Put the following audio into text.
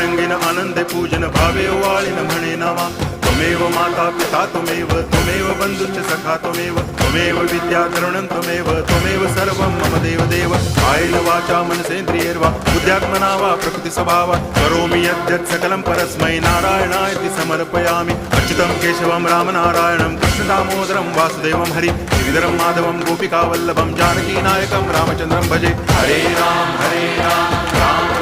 रंगीन आनंदे पूजन भावे वाळीन म्हणे नावा त्वमेव माता पिता त्वमेव बंधुश्च सखा त्वमेव विद्या तरुणं त्वमेव सर्वं मम देव कायेन वाचा मनसेन्द्रियैर्वा बुद्ध्यात्मना वा प्रकृति स्वभावात् करोमि यद्यत् सकलं परस्मै नारायणायति समर्पयामि अच्युतं केशवं रामनारायणं कृष्णदामोदरं वासुदेवं हरि गिरिधरं माधवं गोपिकावल्लभं जानकीनायकं रामचन्द्रं भजे हरे राम राम